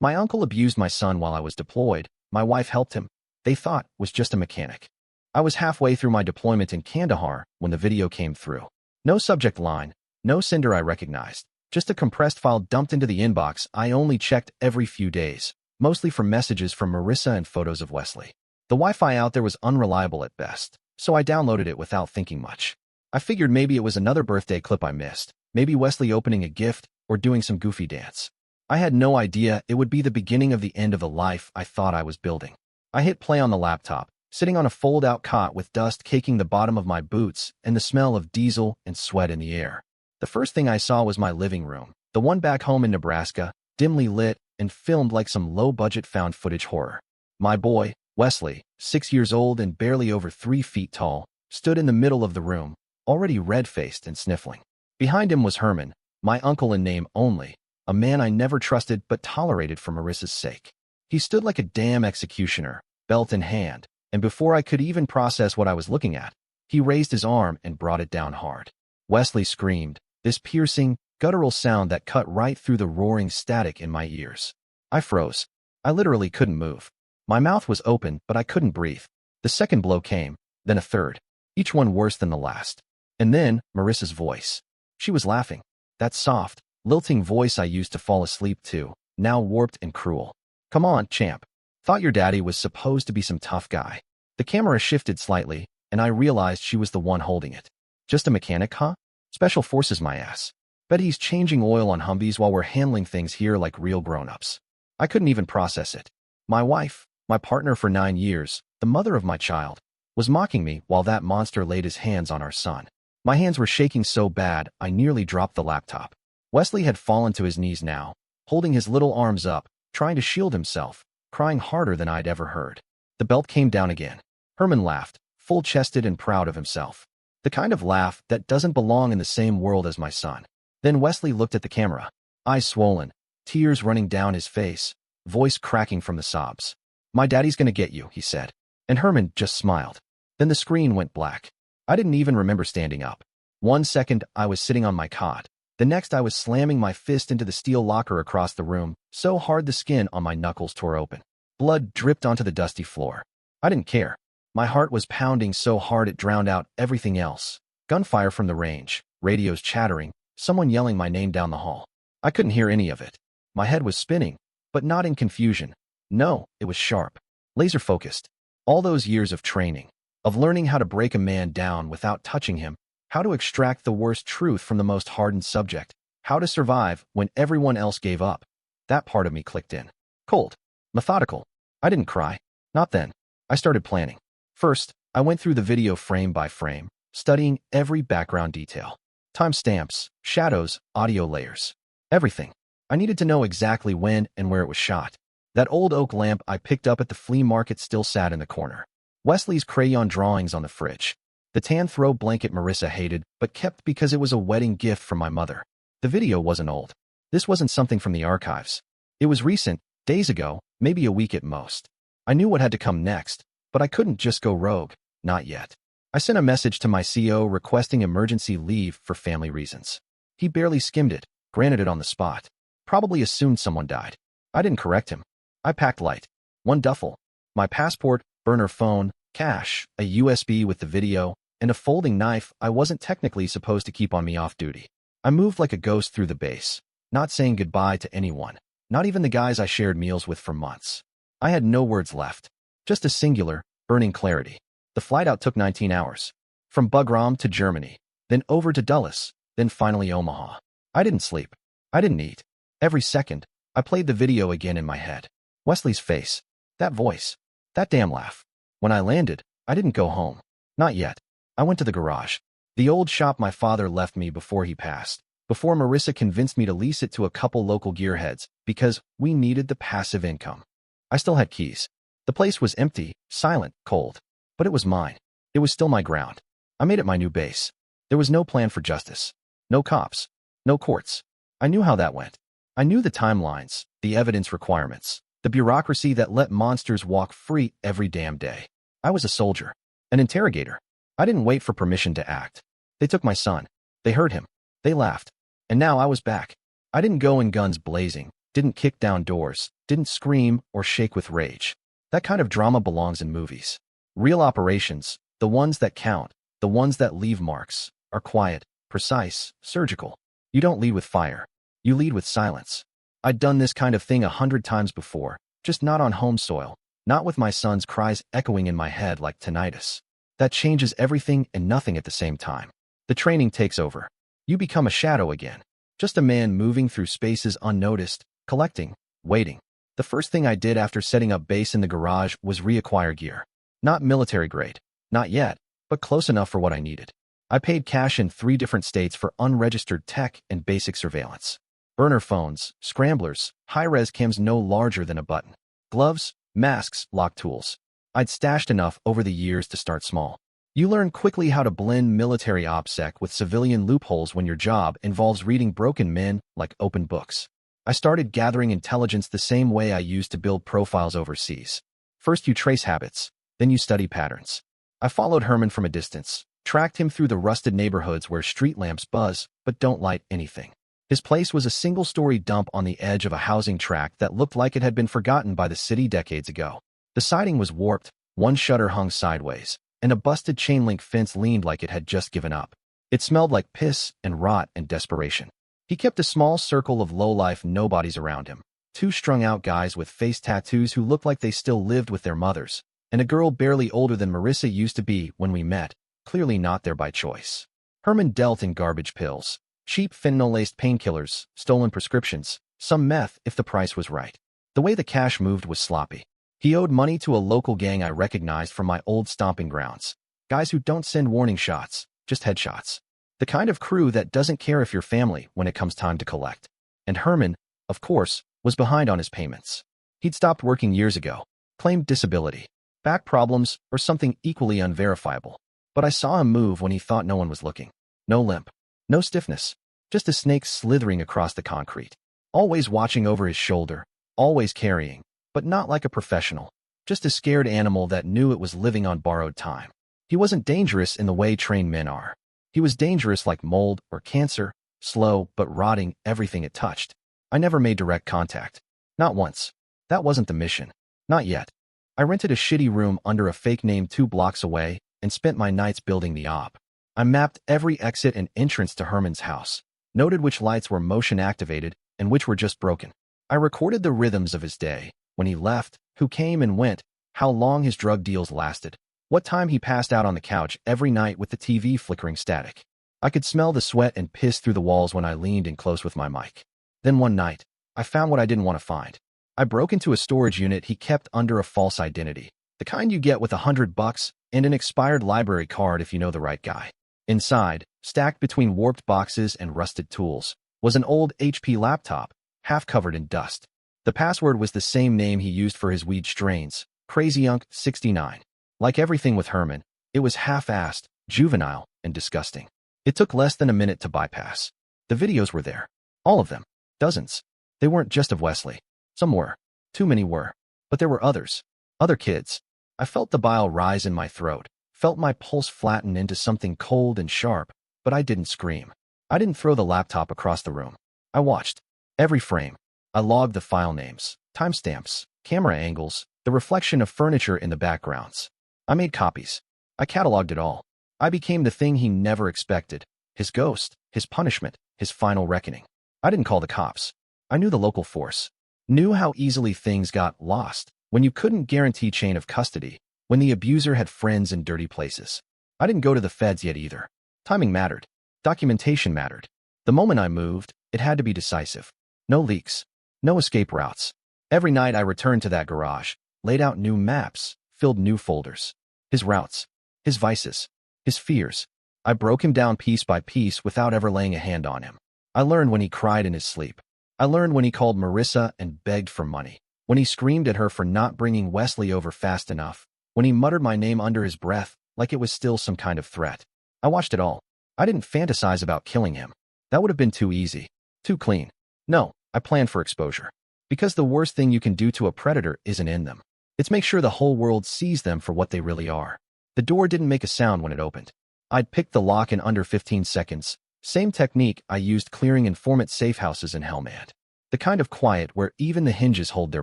My uncle abused my son while I was deployed. My wife helped him. They thought was just a mechanic. I was halfway through my deployment in Kandahar when the video came through. No subject line, no sender I recognized, just a compressed file dumped into the inbox I only checked every few days, mostly from messages from Marissa and photos of Wesley. The Wi-Fi out there was unreliable at best, so I downloaded it without thinking much. I figured maybe it was another birthday clip I missed, maybe Wesley opening a gift or doing some goofy dance. I had no idea it would be the beginning of the end of the life I thought I was building. I hit play on the laptop, sitting on a fold-out cot with dust caking the bottom of my boots and the smell of diesel and sweat in the air. The first thing I saw was my living room, the one back home in Nebraska, dimly lit and filmed like some low-budget found footage horror. My boy, Wesley, 6 years old and barely over 3 feet tall, stood in the middle of the room, already red-faced and sniffling. Behind him was Herman, my uncle in name only, a man I never trusted but tolerated for Marissa's sake. He stood like a damn executioner, belt in hand, and before I could even process what I was looking at, he raised his arm and brought it down hard. Wesley screamed, this piercing, guttural sound that cut right through the roaring static in my ears. I froze. I literally couldn't move. My mouth was open, but I couldn't breathe. The second blow came, then a third, each one worse than the last. And then, Marissa's voice. She was laughing. That soft, lilting voice I used to fall asleep to, now warped and cruel. Come on, champ. Thought your daddy was supposed to be some tough guy. The camera shifted slightly, and I realized she was the one holding it. Just a mechanic, huh? Special forces my ass. Bet he's changing oil on Humvees while we're handling things here like real grown-ups. I couldn't even process it. My wife, my partner for 9 years, the mother of my child, was mocking me while that monster laid his hands on our son. My hands were shaking so bad I nearly dropped the laptop. Wesley had fallen to his knees now, holding his little arms up, trying to shield himself, crying harder than I'd ever heard. The belt came down again. Herman laughed, full-chested and proud of himself. The kind of laugh that doesn't belong in the same world as my son. Then Wesley looked at the camera, eyes swollen, tears running down his face, voice cracking from the sobs. My daddy's gonna get you, he said. And Herman just smiled. Then the screen went black. I didn't even remember standing up. 1 second, I was sitting on my cot. The next, I was slamming my fist into the steel locker across the room, so hard the skin on my knuckles tore open. Blood dripped onto the dusty floor. I didn't care. My heart was pounding so hard it drowned out everything else. Gunfire from the range, radios chattering, someone yelling my name down the hall. I couldn't hear any of it. My head was spinning, but not in confusion. No, it was sharp, laser-focused. All those years of training, of learning how to break a man down without touching him, how to extract the worst truth from the most hardened subject, how to survive when everyone else gave up. That part of me clicked in. Cold, methodical. I didn't cry. Not then. I started planning. First, I went through the video frame by frame, studying every background detail. Timestamps, shadows, audio layers. Everything. I needed to know exactly when and where it was shot. That old oak lamp I picked up at the flea market still sat in the corner. Wesley's crayon drawings on the fridge. The tan throw blanket Marissa hated, but kept because it was a wedding gift from my mother. The video wasn't old. This wasn't something from the archives. It was recent, days ago, maybe a week at most. I knew what had to come next, but I couldn't just go rogue, not yet. I sent a message to my CO requesting emergency leave for family reasons. He barely skimmed it, granted it on the spot. Probably assumed someone died. I didn't correct him. I packed light. 1 duffel. My passport, burner phone, cash, a USB with the video, and a folding knife I wasn't technically supposed to keep on me off duty. I moved like a ghost through the base, not saying goodbye to anyone, not even the guys I shared meals with for months. I had no words left, just a singular, burning clarity. The flight out took 19 hours. From Bugram to Germany, then over to Dulles, then finally Omaha. I didn't sleep. I didn't eat. Every second, I played the video again in my head. Wesley's face. That voice. That damn laugh. When I landed, I didn't go home. Not yet. I went to the garage. The old shop my father left me before he passed. Before Marissa convinced me to lease it to a couple local gearheads, because we needed the passive income. I still had keys. The place was empty, silent, cold. But it was mine. It was still my ground. I made it my new base. There was no plan for justice. No cops. No courts. I knew how that went. I knew the timelines, the evidence requirements, the bureaucracy that let monsters walk free every damn day. I was a soldier. An interrogator. I didn't wait for permission to act. They took my son. They hurt him. They laughed. And now I was back. I didn't go in guns blazing, didn't kick down doors, didn't scream or shake with rage. That kind of drama belongs in movies. Real operations, the ones that count, the ones that leave marks, are quiet, precise, surgical. You don't lead with fire. You lead with silence. I'd done this kind of thing 100 times before, just not on home soil, not with my son's cries echoing in my head like tinnitus. That changes everything and nothing at the same time. The training takes over. You become a shadow again. Just a man moving through spaces unnoticed, collecting, waiting. The first thing I did after setting up base in the garage was reacquire gear. Not military grade. Not yet, but close enough for what I needed. I paid cash in 3 different states for unregistered tech and basic surveillance. Burner phones, scramblers, high-res cams no larger than a button. Gloves, masks, lock tools. I'd stashed enough over the years to start small. You learn quickly how to blend military OPSEC with civilian loopholes when your job involves reading broken men like open books. I started gathering intelligence the same way I used to build profiles overseas. First you trace habits, then you study patterns. I followed Herman from a distance, tracked him through the rusted neighborhoods where street lamps buzz but don't light anything. His place was a single-story dump on the edge of a housing tract that looked like it had been forgotten by the city decades ago. The siding was warped, one shutter hung sideways, and a busted chain-link fence leaned like it had just given up. It smelled like piss and rot and desperation. He kept a small circle of low-life nobodies around him, 2 strung-out guys with face tattoos who looked like they still lived with their mothers, and a girl barely older than Marissa used to be when we met, clearly not there by choice. Herman dealt in garbage pills, cheap fentanyl-laced painkillers, stolen prescriptions, some meth if the price was right. The way the cash moved was sloppy. He owed money to a local gang I recognized from my old stomping grounds. Guys who don't send warning shots, just headshots. The kind of crew that doesn't care if you're family when it comes time to collect. And Herman, of course, was behind on his payments. He'd stopped working years ago, claimed disability, back problems, or something equally unverifiable. But I saw him move when he thought no one was looking. No limp. No stiffness. Just a snake slithering across the concrete. Always watching over his shoulder. Always carrying. But not like a professional. Just a scared animal that knew it was living on borrowed time. He wasn't dangerous in the way trained men are. He was dangerous like mold or cancer, slow but rotting everything it touched. I never made direct contact. Not once. That wasn't the mission. Not yet. I rented a shitty room under a fake name 2 blocks away and spent my nights building the op. I mapped every exit and entrance to Herman's house, noted which lights were motion activated and which were just broken. I recorded the rhythms of his day, when he left, who came and went, how long his drug deals lasted, what time he passed out on the couch every night with the TV flickering static. I could smell the sweat and piss through the walls when I leaned in close with my mic. Then one night, I found what I didn't want to find. I broke into a storage unit he kept under a false identity, the kind you get with $100 and an expired library card if you know the right guy. Inside, stacked between warped boxes and rusted tools, was an old HP laptop, half covered in dust. The password was the same name he used for his weed strains, CrazyUnc69. Like everything with Herman, it was half-assed, juvenile, and disgusting. It took less than a minute to bypass. The videos were there. All of them. Dozens. They weren't just of Wesley. Some were. Too many were. But there were others. Other kids. I felt the bile rise in my throat, felt my pulse flatten into something cold and sharp, but I didn't scream. I didn't throw the laptop across the room. I watched. Every frame. I logged the file names, timestamps, camera angles, the reflection of furniture in the backgrounds. I made copies. I cataloged it all. I became the thing he never expected, his ghost, his punishment, his final reckoning. I didn't call the cops. I knew the local force. Knew how easily things got lost, when you couldn't guarantee chain of custody, when the abuser had friends in dirty places. I didn't go to the feds yet either. Timing mattered. Documentation mattered. The moment I moved, it had to be decisive. No leaks. No escape routes. Every night I returned to that garage, laid out new maps, filled new folders. His routes. His vices. His fears. I broke him down piece by piece without ever laying a hand on him. I learned when he cried in his sleep. I learned when he called Marissa and begged for money. When he screamed at her for not bringing Wesley over fast enough. When he muttered my name under his breath, like it was still some kind of threat. I watched it all. I didn't fantasize about killing him. That would have been too easy. Too clean. No, I planned for exposure. Because the worst thing you can do to a predator isn't in them. It's make sure the whole world sees them for what they really are. The door didn't make a sound when it opened. I'd picked the lock in under 15 seconds. Same technique I used clearing informant safe houses in Helmand. The kind of quiet where even the hinges hold their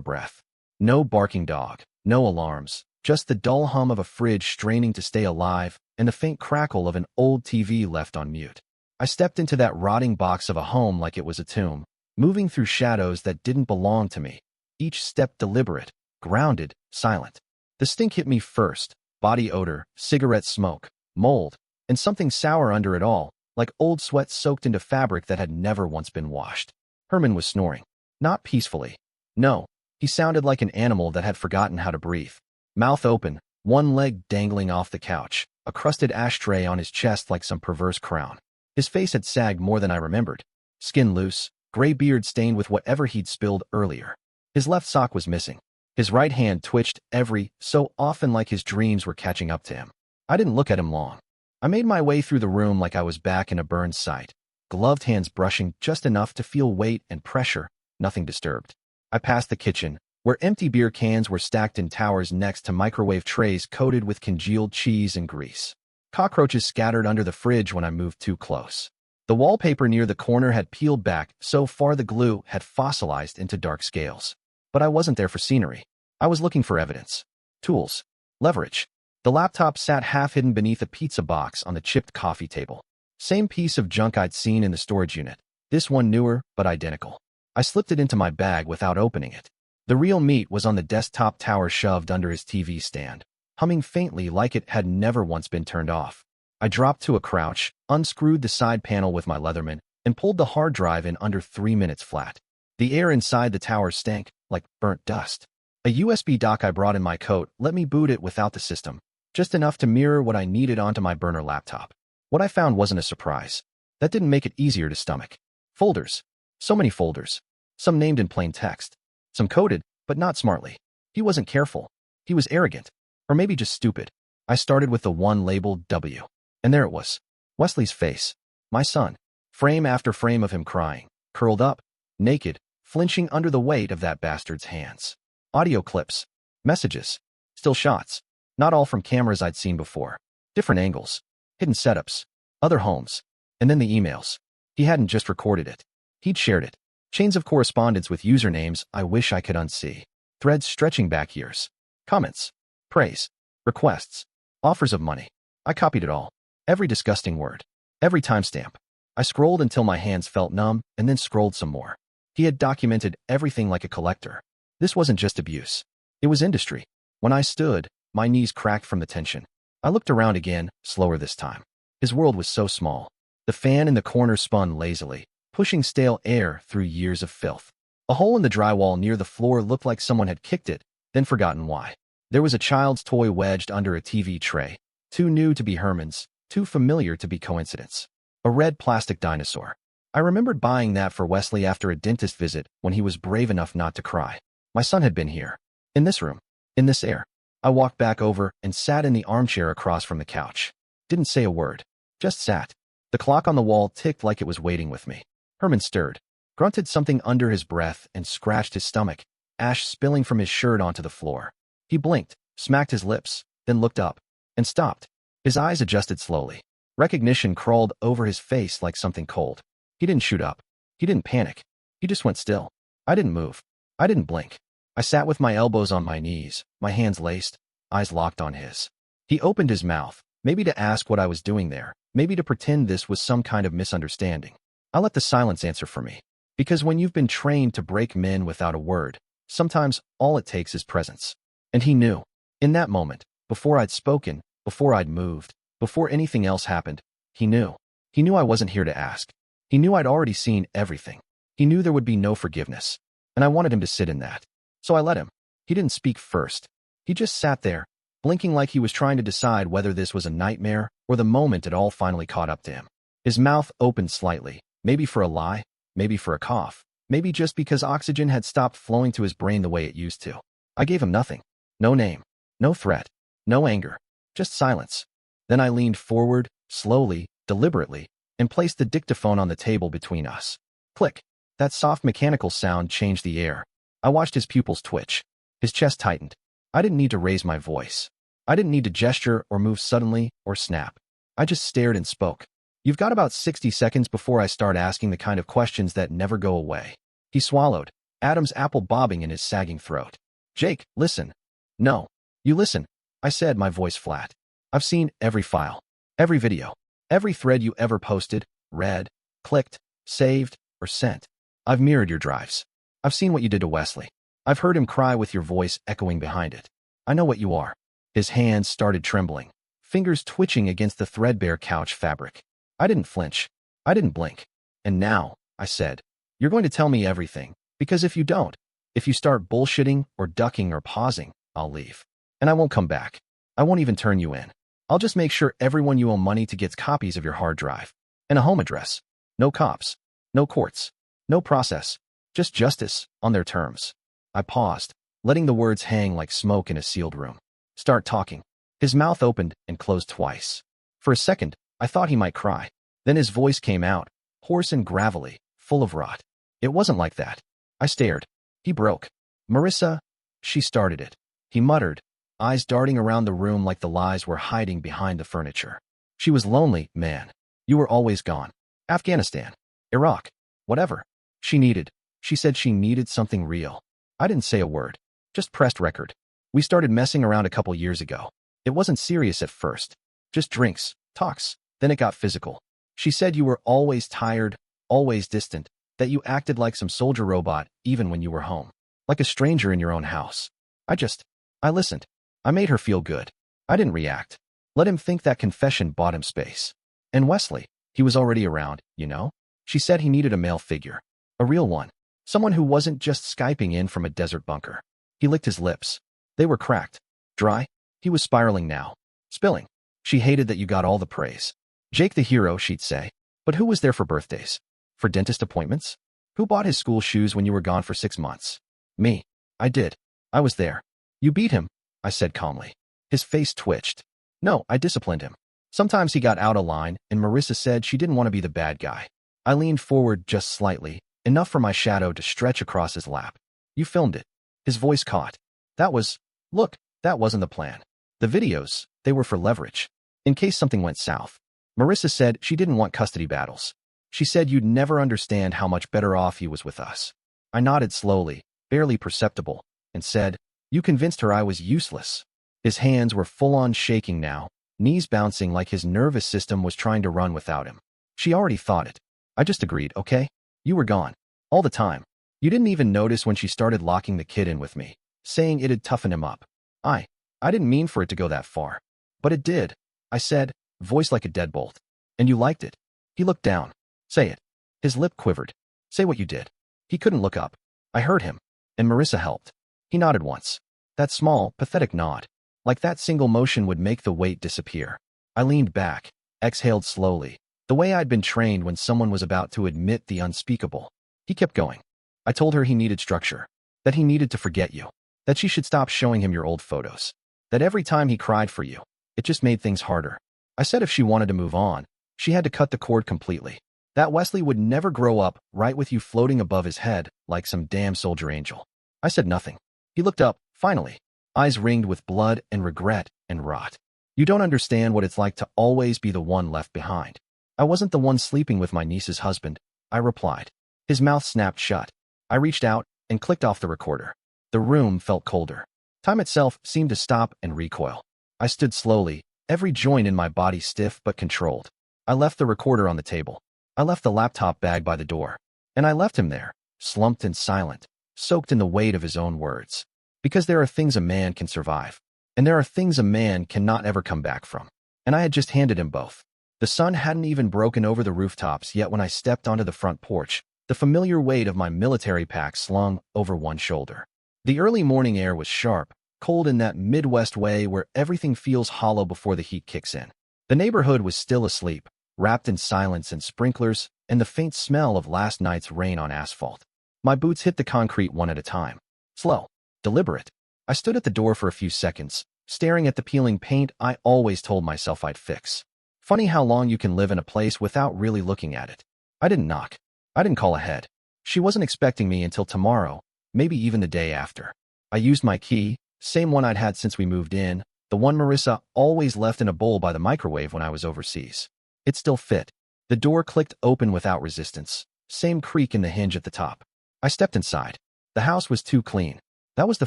breath. No barking dog, no alarms, just the dull hum of a fridge straining to stay alive and the faint crackle of an old TV left on mute. I stepped into that rotting box of a home like it was a tomb, moving through shadows that didn't belong to me, each step deliberate, grounded, silent. The stink hit me first, body odor, cigarette smoke, mold, and something sour under it all, like old sweat soaked into fabric that had never once been washed. Herman was snoring. Not peacefully. No, he sounded like an animal that had forgotten how to breathe. Mouth open, one leg dangling off the couch, a crusted ashtray on his chest like some perverse crown. His face had sagged more than I remembered. Skin loose, gray beard stained with whatever he'd spilled earlier. His left sock was missing. His right hand twitched every so often like his dreams were catching up to him. I didn't look at him long. I made my way through the room like I was back in a burned site, gloved hands brushing just enough to feel weight and pressure, nothing disturbed. I passed the kitchen, where empty beer cans were stacked in towers next to microwave trays coated with congealed cheese and grease. Cockroaches scattered under the fridge when I moved too close. The wallpaper near the corner had peeled back so far the glue had fossilized into dark scales. But I wasn't there for scenery. I was looking for evidence. Tools. Leverage. The laptop sat half-hidden beneath a pizza box on the chipped coffee table. Same piece of junk I'd seen in the storage unit. This one newer, but identical. I slipped it into my bag without opening it. The real meat was on the desktop tower shoved under his TV stand, humming faintly like it had never once been turned off. I dropped to a crouch, unscrewed the side panel with my Leatherman, and pulled the hard drive in under 3 minutes flat. The air inside the tower stank like burnt dust. A USB dock I brought in my coat let me boot it without the system, just enough to mirror what I needed onto my burner laptop. What I found wasn't a surprise. That didn't make it easier to stomach. Folders. So many folders. Some named in plain text. Some coded, but not smartly. He wasn't careful. He was arrogant. Or maybe just stupid. I started with the one labeled W. And there it was. Wesley's face. My son. Frame after frame of him crying. Curled up. Naked. Flinching under the weight of that bastard's hands. Audio clips. Messages. Still shots. Not all from cameras I'd seen before. Different angles. Hidden setups. Other homes. And then the emails. He hadn't just recorded it. He'd shared it. Chains of correspondence with usernames I wish I could unsee. Threads stretching back years. Comments. Praise. Requests. Offers of money. I copied it all. Every disgusting word. Every timestamp. I scrolled until my hands felt numb and then scrolled some more. He had documented everything like a collector. This wasn't just abuse. It was industry. When I stood, my knees cracked from the tension. I looked around again, slower this time. His world was so small. The fan in the corner spun lazily, pushing stale air through years of filth. A hole in the drywall near the floor looked like someone had kicked it, then forgotten why. There was a child's toy wedged under a TV tray, too new to be Herman's, too familiar to be coincidence. A red plastic dinosaur. I remembered buying that for Wesley after a dentist visit when he was brave enough not to cry. My son had been here. In this room. In this air. I walked back over and sat in the armchair across from the couch. Didn't say a word. Just sat. The clock on the wall ticked like it was waiting with me. Herman stirred, grunted something under his breath and scratched his stomach, ash spilling from his shirt onto the floor. He blinked, smacked his lips, then looked up, and stopped. His eyes adjusted slowly. Recognition crawled over his face like something cold. He didn't shoot up. He didn't panic. He just went still. I didn't move. I didn't blink. I sat with my elbows on my knees, my hands laced, eyes locked on his. He opened his mouth, maybe to ask what I was doing there, maybe to pretend this was some kind of misunderstanding. I let the silence answer for me. Because when you've been trained to break men without a word, sometimes all it takes is presence. And he knew. In that moment, before I'd spoken, before I'd moved, before anything else happened, he knew. He knew I wasn't here to ask. He knew I'd already seen everything. He knew there would be no forgiveness. And I wanted him to sit in that. So I let him. He didn't speak first. He just sat there, blinking like he was trying to decide whether this was a nightmare or the moment it all finally caught up to him. His mouth opened slightly, maybe for a lie, maybe for a cough, maybe just because oxygen had stopped flowing to his brain the way it used to. I gave him nothing. No name. No threat. No anger. Just silence. Then I leaned forward, slowly, deliberately, and placed the dictaphone on the table between us. Click. That soft mechanical sound changed the air. I watched his pupils twitch. His chest tightened. I didn't need to raise my voice. I didn't need to gesture or move suddenly or snap. I just stared and spoke. You've got about 60 seconds before I start asking the kind of questions that never go away. He swallowed, Adam's apple bobbing in his sagging throat. Jake, listen. No. You listen, I said, my voice flat. I've seen every file, every video, every thread you ever posted, read, clicked, saved, or sent. I've mirrored your drives. I've seen what you did to Wesley. I've heard him cry with your voice echoing behind it. I know what you are. His hands started trembling, fingers twitching against the threadbare couch fabric. I didn't flinch. I didn't blink. And now, I said, you're going to tell me everything, because if you don't, if you start bullshitting or ducking or pausing, I'll leave. And I won't come back. I won't even turn you in. I'll just make sure everyone you owe money to gets copies of your hard drive. And a home address. No cops. No courts. No process. Just justice, on their terms. I paused, letting the words hang like smoke in a sealed room. Start talking. His mouth opened and closed twice. For a second, I thought he might cry. Then his voice came out, hoarse and gravelly, full of rot. It wasn't like that. I stared. He broke. Marissa, she started it. He muttered, eyes darting around the room like the lies were hiding behind the furniture. She was lonely, man. You were always gone. Afghanistan. Iraq. Whatever. She said she needed something real. I didn't say a word. Just pressed record. We started messing around a couple years ago. It wasn't serious at first. Just drinks, talks. Then it got physical. She said you were always tired, always distant, that you acted like some soldier robot even when you were home. Like a stranger in your own house. I listened. I made her feel good. I didn't react. Let him think that confession bought him space. And Wesley, he was already around, you know? She said he needed a male figure. A real one. Someone who wasn't just Skyping in from a desert bunker. He licked his lips. They were cracked. Dry. He was spiraling now. Spilling. She hated that you got all the praise. Jake the hero, she'd say. But who was there for birthdays? For dentist appointments? Who bought his school shoes when you were gone for 6 months? Me. I did. I was there. You beat him, I said calmly. His face twitched. No, I disciplined him. Sometimes he got out of line, and Marissa said she didn't want to be the bad guy. I leaned forward just slightly, enough for my shadow to stretch across his lap. You filmed it. His voice caught. Look, that wasn't the plan. The videos, they were for leverage. In case something went south. Marissa said she didn't want custody battles. She said you'd never understand how much better off he was with us. I nodded slowly, barely perceptible, and said, you convinced her I was useless. His hands were full-on shaking now, knees bouncing like his nervous system was trying to run without him. She already thought it. I just agreed, okay? You were gone. All the time. You didn't even notice when she started locking the kid in with me, saying it'd toughen him up. I didn't mean for it to go that far. But it did, I said, voice like a deadbolt. And you liked it. He looked down. Say it. His lip quivered. Say what you did. He couldn't look up. I heard him. And Marissa helped. He nodded once. That small, pathetic nod. Like that single motion would make the weight disappear. I leaned back, exhaled slowly, the way I'd been trained when someone was about to admit the unspeakable. He kept going. I told her he needed structure. That he needed to forget you. That she should stop showing him your old photos. That every time he cried for you, it just made things harder. I said if she wanted to move on, she had to cut the cord completely. That Wesley would never grow up right with you floating above his head like some damn soldier angel. I said nothing. He looked up, finally, eyes ringed with blood and regret and rot. You don't understand what it's like to always be the one left behind. I wasn't the one sleeping with my niece's husband, I replied. His mouth snapped shut. I reached out and clicked off the recorder. The room felt colder. Time itself seemed to stop and recoil. I stood slowly, every joint in my body stiff but controlled. I left the recorder on the table. I left the laptop bag by the door. And I left him there, slumped and silent, soaked in the weight of his own words. Because there are things a man can survive. And there are things a man cannot ever come back from. And I had just handed him both. The sun hadn't even broken over the rooftops yet when I stepped onto the front porch, the familiar weight of my military pack slung over one shoulder. The early morning air was sharp, cold in that Midwest way where everything feels hollow before the heat kicks in. The neighborhood was still asleep, wrapped in silence and sprinklers and the faint smell of last night's rain on asphalt. My boots hit the concrete one at a time. Slow, deliberate. I stood at the door for a few seconds, staring at the peeling paint I always told myself I'd fix. Funny how long you can live in a place without really looking at it. I didn't knock. I didn't call ahead. She wasn't expecting me until tomorrow, maybe even the day after. I used my key, same one I'd had since we moved in, the one Marissa always left in a bowl by the microwave when I was overseas. It still fit. The door clicked open without resistance, same creak in the hinge at the top. I stepped inside. The house was too clean. That was the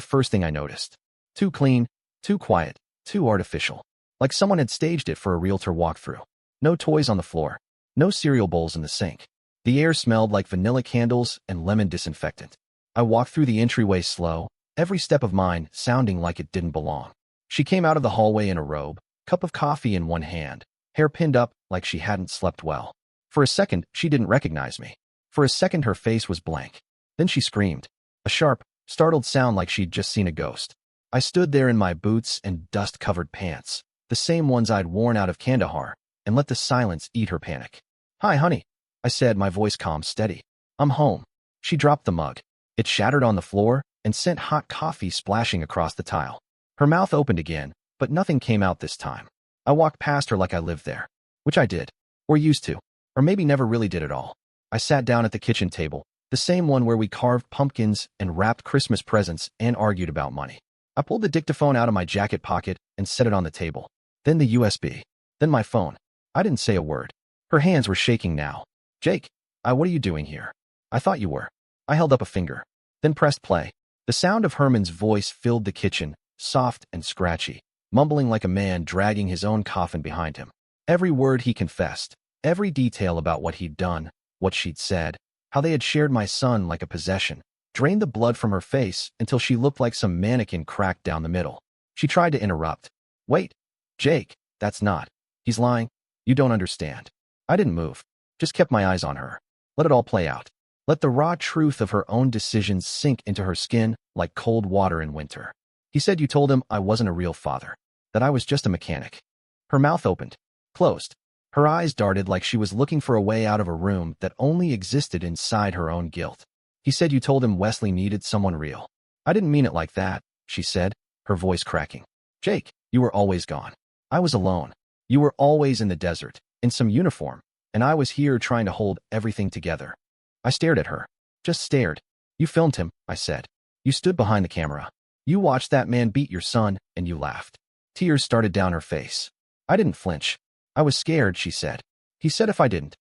first thing I noticed. Too clean, too quiet, too artificial. Like someone had staged it for a realtor walkthrough. No toys on the floor. No cereal bowls in the sink. The air smelled like vanilla candles and lemon disinfectant. I walked through the entryway slow, every step of mine sounding like it didn't belong. She came out of the hallway in a robe, cup of coffee in one hand, hair pinned up like she hadn't slept well. For a second, she didn't recognize me. For a second, her face was blank. Then she screamed. A sharp, startled sound like she'd just seen a ghost. I stood there in my boots and dust-covered pants, the same ones I'd worn out of Kandahar, and let the silence eat her panic. "Hi, honey," I said, my voice calm, steady. "I'm home." She dropped the mug. It shattered on the floor and sent hot coffee splashing across the tile. Her mouth opened again, but nothing came out this time. I walked past her like I lived there, which I did, or used to, or maybe never really did at all. I sat down at the kitchen table, the same one where we carved pumpkins and wrapped Christmas presents and argued about money. I pulled the dictaphone out of my jacket pocket and set it on the table. Then the USB. Then my phone. I didn't say a word. Her hands were shaking now. "Jake, what are you doing here?" "I thought you were." I held up a finger, then pressed play. The sound of Herman's voice filled the kitchen, soft and scratchy, mumbling like a man dragging his own coffin behind him. Every word he confessed, every detail about what he'd done, what she'd said, how they had shared my son like a possession, drained the blood from her face until she looked like some mannequin cracked down the middle. She tried to interrupt. "Wait, Jake, that's not. He's lying. You don't understand." I didn't move, just kept my eyes on her. Let it all play out. Let the raw truth of her own decisions sink into her skin like cold water in winter. "He said you told him I wasn't a real father, that I was just a mechanic." Her mouth opened, closed. Her eyes darted like she was looking for a way out of a room that only existed inside her own guilt. "He said you told him Wesley needed someone real." "I didn't mean it like that," she said, her voice cracking. "Jake, you were always gone. I was alone. You were always in the desert, in some uniform, and I was here trying to hold everything together." I stared at her. Just stared. "You filmed him," I said. "You stood behind the camera. You watched that man beat your son, and you laughed." Tears started down her face. I didn't flinch. "I was scared," she said. "He said if I didn't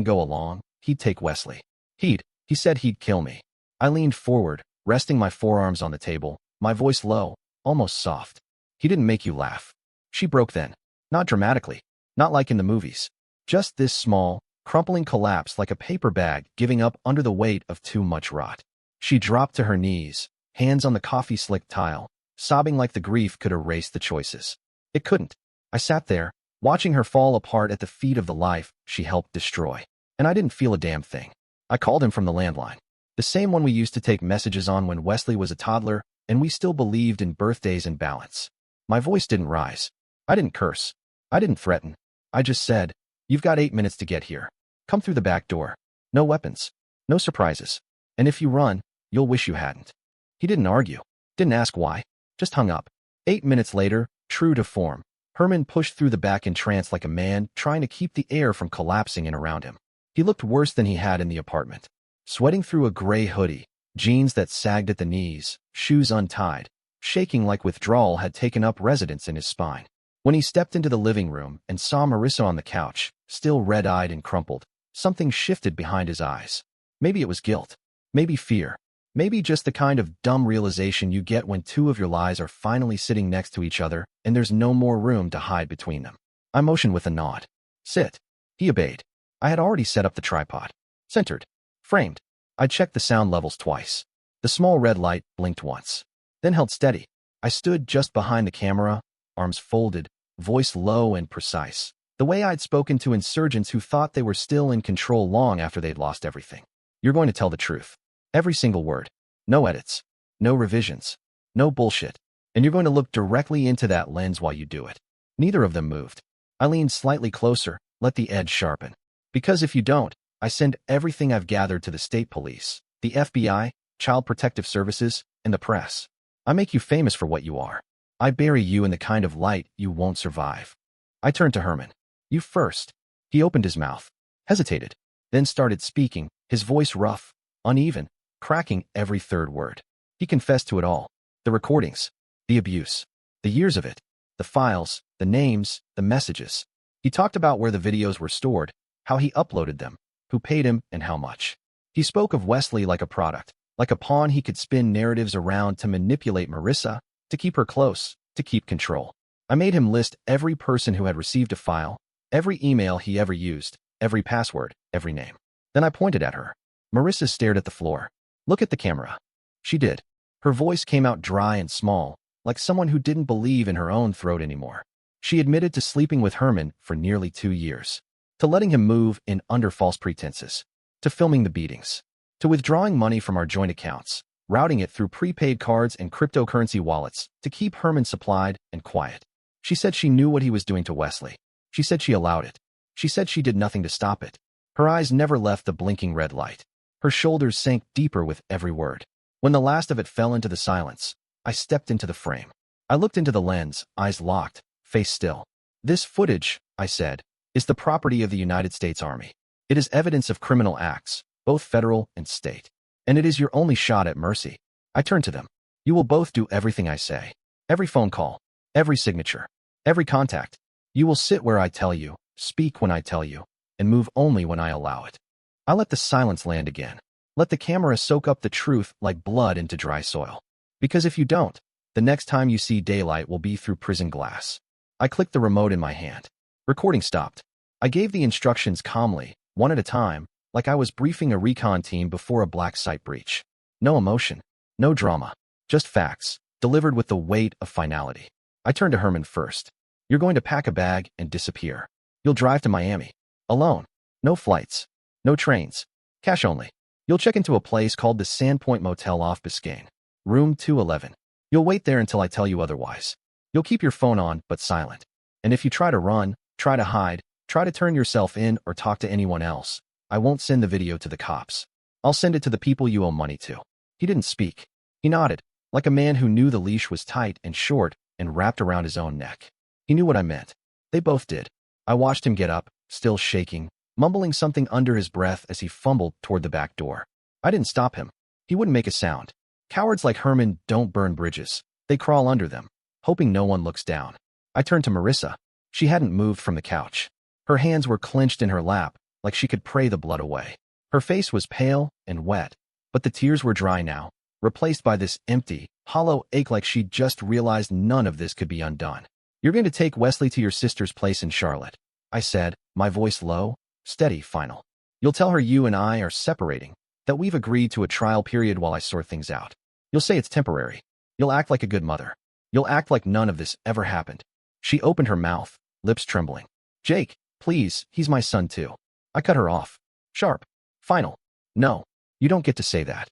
go along, he'd take Wesley. He said he'd kill me." I leaned forward, resting my forearms on the table, my voice low, almost soft. "He didn't make you laugh." She broke then. Not dramatically. Not like in the movies. Just this small, crumpling collapse like a paper bag giving up under the weight of too much rot. She dropped to her knees, hands on the coffee-slicked tile, sobbing like the grief could erase the choices. It couldn't. I sat there, watching her fall apart at the feet of the life she helped destroy. And I didn't feel a damn thing. I called him from the landline. The same one we used to take messages on when Wesley was a toddler, and we still believed in birthdays and balance. My voice didn't rise. I didn't curse. I didn't threaten. I just said, "You've got 8 minutes to get here. Come through the back door. No weapons. No surprises. And if you run, you'll wish you hadn't." He didn't argue. Didn't ask why. Just hung up. 8 minutes later, true to form, Herman pushed through the back entrance like a man trying to keep the air from collapsing in around him. He looked worse than he had in the apartment. Sweating through a gray hoodie, jeans that sagged at the knees, shoes untied, shaking like withdrawal had taken up residence in his spine. When he stepped into the living room and saw Marissa on the couch, still red-eyed and crumpled, something shifted behind his eyes. Maybe it was guilt. Maybe fear. Maybe just the kind of dumb realization you get when two of your lies are finally sitting next to each other and there's no more room to hide between them. I motioned with a nod. "Sit." He obeyed. I had already set up the tripod. Centered. Framed. I checked the sound levels twice. The small red light blinked once. Then held steady. I stood just behind the camera, arms folded, voice low and precise. The way I'd spoken to insurgents who thought they were still in control long after they'd lost everything. "You're going to tell the truth. Every single word. No edits. No revisions. No bullshit. And you're going to look directly into that lens while you do it." Neither of them moved. I leaned slightly closer, let the edge sharpen. "Because if you don't, I send everything I've gathered to the state police, the FBI, Child Protective Services, and the press. I make you famous for what you are. I bury you in the kind of light you won't survive." I turned to Herman. "You first." He opened his mouth, hesitated, then started speaking, his voice rough, uneven, cracking every third word. He confessed to it all. The recordings, the abuse, the years of it, the files, the names, the messages. He talked about where the videos were stored, how he uploaded them, who paid him, and how much. He spoke of Wesley like a product, like a pawn he could spin narratives around to manipulate Marissa, to keep her close, to keep control. I made him list every person who had received a file, every email he ever used, every password, every name. Then I pointed at her. Marissa stared at the floor. "Look at the camera." She did. Her voice came out dry and small, like someone who didn't believe in her own throat anymore. She admitted to sleeping with Herman for nearly 2 years, to letting him move in under false pretenses, to filming the beatings, to withdrawing money from our joint accounts, routing it through prepaid cards and cryptocurrency wallets to keep Herman supplied and quiet. She said she knew what he was doing to Wesley. She said she allowed it. She said she did nothing to stop it. Her eyes never left the blinking red light. Her shoulders sank deeper with every word. When the last of it fell into the silence, I stepped into the frame. I looked into the lens, eyes locked, face still. "This footage," I said, "is the property of the United States Army. It is evidence of criminal acts, both federal and state. And it is your only shot at mercy." I turned to them. "You will both do everything I say. Every phone call, every signature, every contact. You will sit where I tell you, speak when I tell you, and move only when I allow it." I let the silence land again. Let the camera soak up the truth like blood into dry soil. Because if you don't, the next time you see daylight will be through prison glass. I clicked the remote in my hand. Recording stopped. I gave the instructions calmly, one at a time, like I was briefing a recon team before a black site breach. No emotion, no drama, just facts, delivered with the weight of finality. I turned to Herman first. "You're going to pack a bag and disappear. You'll drive to Miami. Alone. No flights. No trains. Cash only. You'll check into a place called the Sandpoint Motel off Biscayne. Room 211. You'll wait there until I tell you otherwise. You'll keep your phone on, but silent. And if you try to run, try to hide, try to turn yourself in or talk to anyone else, I won't send the video to the cops. I'll send it to the people you owe money to." He didn't speak. He nodded, like a man who knew the leash was tight and short and wrapped around his own neck. He knew what I meant. They both did. I watched him get up, still shaking, mumbling something under his breath as he fumbled toward the back door. I didn't stop him. He wouldn't make a sound. Cowards like Herman don't burn bridges. They crawl under them, hoping no one looks down. I turned to Marissa. She hadn't moved from the couch. Her hands were clenched in her lap, like she could pray the blood away. Her face was pale and wet, but the tears were dry now, replaced by this empty, hollow ache like she'd just realized none of this could be undone. "You're going to take Wesley to your sister's place in Charlotte," I said, my voice low, steady, final. "You'll tell her you and I are separating, that we've agreed to a trial period while I sort things out. You'll say it's temporary. You'll act like a good mother. You'll act like none of this ever happened." She opened her mouth, lips trembling. "Jake, please, he's my son too." I cut her off. Sharp. Final. "No, you don't get to say that."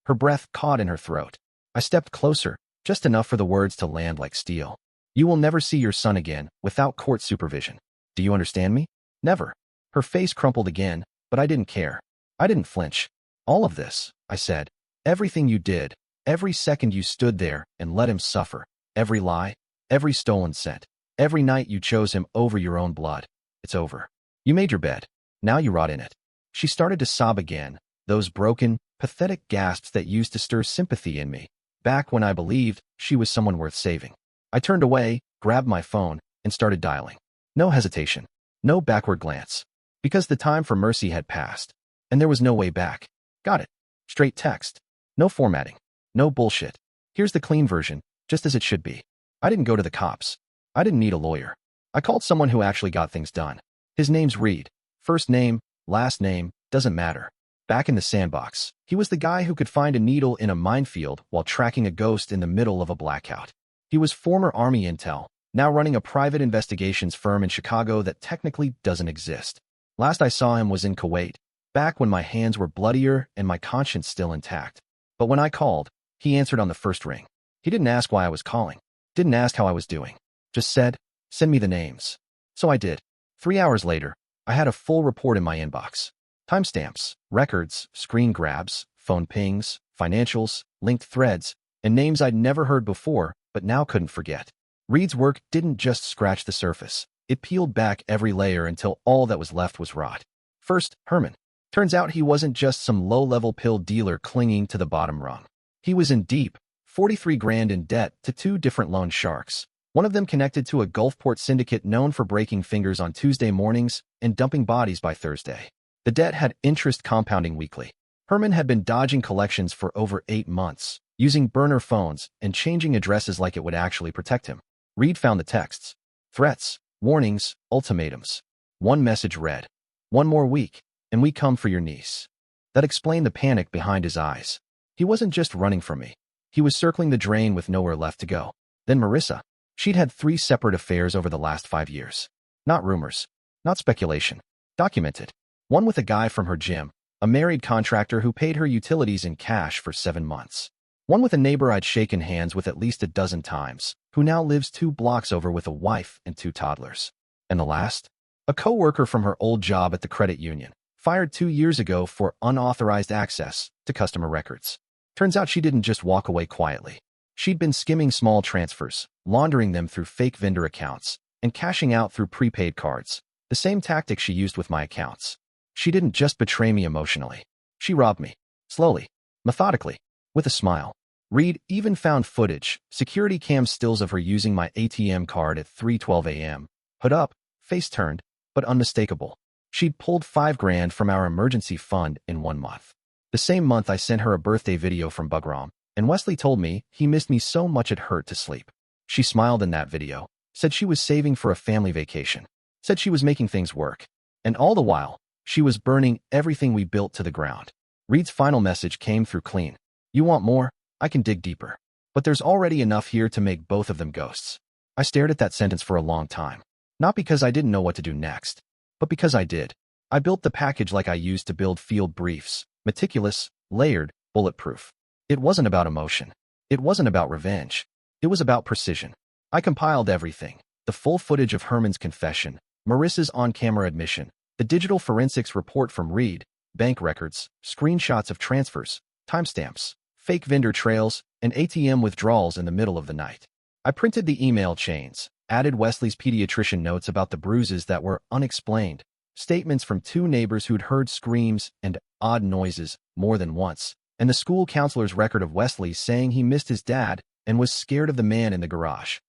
Her breath caught in her throat. I stepped closer, just enough for the words to land like steel. "You will never see your son again without court supervision. Do you understand me? Never." Her face crumpled again, but I didn't care. I didn't flinch. "All of this," I said, "everything you did, every second you stood there and let him suffer, every lie, every stolen cent, every night you chose him over your own blood, it's over. You made your bed. Now you rot in it." She started to sob again, those broken, pathetic gasps that used to stir sympathy in me, back when I believed she was someone worth saving. I turned away, grabbed my phone, and started dialing. No hesitation. No backward glance. Because the time for mercy had passed, and there was no way back. Got it. Straight text. No formatting. No bullshit. Here's the clean version, just as it should be. I didn't go to the cops. I didn't need a lawyer. I called someone who actually got things done. His name's Reed. First name, last name, doesn't matter. Back in the sandbox, he was the guy who could find a needle in a minefield while tracking a ghost in the middle of a blackout. He was former Army intel, now running a private investigations firm in Chicago that technically doesn't exist. Last I saw him was in Kuwait, back when my hands were bloodier and my conscience still intact. But when I called, he answered on the first ring. He didn't ask why I was calling. Didn't ask how I was doing. Just said, "Send me the names." So I did. 3 hours later, I had a full report in my inbox. Timestamps, records, screen grabs, phone pings, financials, linked threads, and names I'd never heard before, but now couldn't forget. Reed's work didn't just scratch the surface. It peeled back every layer until all that was left was rot. First, Herman. Turns out he wasn't just some low-level pill dealer clinging to the bottom rung. He was in deep, 43 grand in debt to 2 different loan sharks. One of them connected to a Gulfport syndicate known for breaking fingers on Tuesday mornings and dumping bodies by Thursday. The debt had interest compounding weekly. Herman had been dodging collections for over 8 months, using burner phones and changing addresses like it would actually protect him. Reed found the texts. Threats, warnings, ultimatums. One message read, "One more week, and we come for your niece." That explained the panic behind his eyes. He wasn't just running from me. He was circling the drain with nowhere left to go. Then Marissa. She'd had 3 separate affairs over the last 5 years. Not rumors. Not speculation. Documented. One with a guy from her gym, a married contractor who paid her utilities in cash for 7 months. One with a neighbor I'd shaken hands with at least a dozen times, who now lives 2 blocks over with a wife and 2 toddlers. And the last? A co-worker from her old job at the credit union, fired 2 years ago for unauthorized access to customer records. Turns out she didn't just walk away quietly. She'd been skimming small transfers, laundering them through fake vendor accounts, and cashing out through prepaid cards, the same tactic she used with my accounts. She didn't just betray me emotionally. She robbed me. Slowly. Methodically. With a smile. Reed even found footage, security cam stills of her using my ATM card at 3:12 a.m. Hood up, face turned, but unmistakable. She'd pulled $5,000 from our emergency fund in 1 month. The same month I sent her a birthday video from Bugram, and Wesley told me he missed me so much it hurt to sleep. She smiled in that video, said she was saving for a family vacation, said she was making things work. And all the while, she was burning everything we built to the ground. Reed's final message came through clean. "You want more? I can dig deeper. But there's already enough here to make both of them ghosts." I stared at that sentence for a long time. Not because I didn't know what to do next, but because I did. I built the package like I used to build field briefs, meticulous, layered, bulletproof. It wasn't about emotion. It wasn't about revenge. It was about precision. I compiled everything. The full footage of Herman's confession, Marissa's on-camera admission, the digital forensics report from Reed, bank records, screenshots of transfers, timestamps, fake vendor trails, and ATM withdrawals in the middle of the night. I printed the email chains, added Wesley's pediatrician notes about the bruises that were unexplained, statements from 2 neighbors who'd heard screams and odd noises more than once, and the school counselor's record of Wesley saying he missed his dad and was scared of the man in the garage.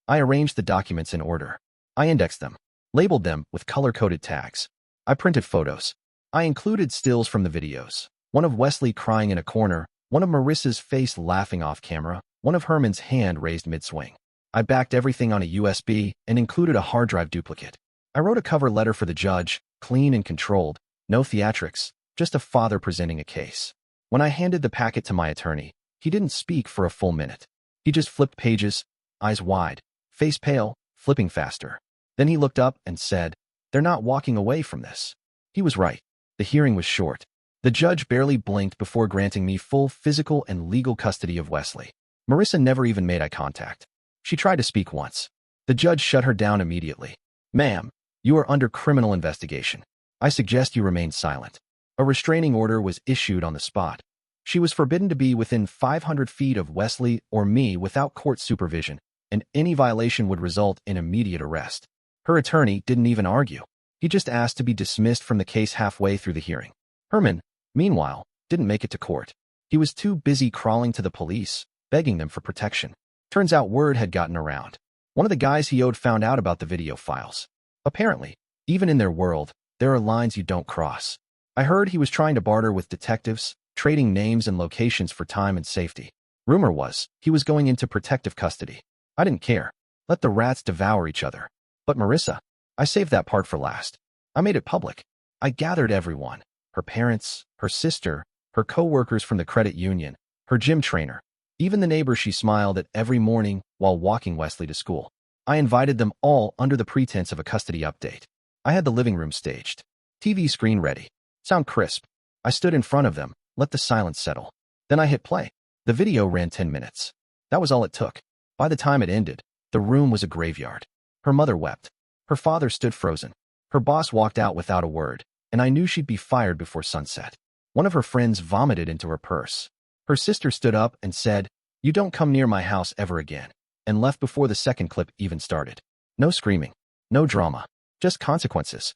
I arranged the documents in order. I indexed them, labeled them with color-coded tags. I printed photos. I included stills from the videos, one of Wesley crying in a corner, one of Marissa's face laughing off camera, one of Herman's hand raised mid-swing. I backed everything on a USB and included a hard drive duplicate. I wrote a cover letter for the judge, clean and controlled, no theatrics, just a father presenting a case. When I handed the packet to my attorney, he didn't speak for a full minute. He just flipped pages, eyes wide, face pale, flipping faster. Then he looked up and said, "They're not walking away from this." He was right. The hearing was short. The judge barely blinked before granting me full physical and legal custody of Wesley. Marissa never even made eye contact. She tried to speak once. The judge shut her down immediately. "Ma'am, you are under criminal investigation. I suggest you remain silent." A restraining order was issued on the spot. She was forbidden to be within 500 feet of Wesley or me without court supervision, and any violation would result in immediate arrest. Her attorney didn't even argue. He just asked to be dismissed from the case halfway through the hearing. Herman, meanwhile, didn't make it to court. He was too busy crawling to the police, begging them for protection. Turns out word had gotten around. One of the guys he owed found out about the video files. Apparently, even in their world, there are lines you don't cross. I heard he was trying to barter with detectives, trading names and locations for time and safety. Rumor was, he was going into protective custody. I didn't care. Let the rats devour each other. But Marissa, I saved that part for last. I made it public. I gathered everyone. Her parents, her sister, her co-workers from the credit union, her gym trainer, even the neighbor she smiled at every morning while walking Wesley to school. I invited them all under the pretense of a custody update. I had the living room staged. TV screen ready. Sound crisp. I stood in front of them, let the silence settle. Then I hit play. The video ran 10 minutes. That was all it took. By the time it ended, the room was a graveyard. Her mother wept. Her father stood frozen. Her boss walked out without a word, and I knew she'd be fired before sunset. One of her friends vomited into her purse. Her sister stood up and said, "You don't come near my house ever again," and left before the second clip even started. No screaming. No drama. Just consequences.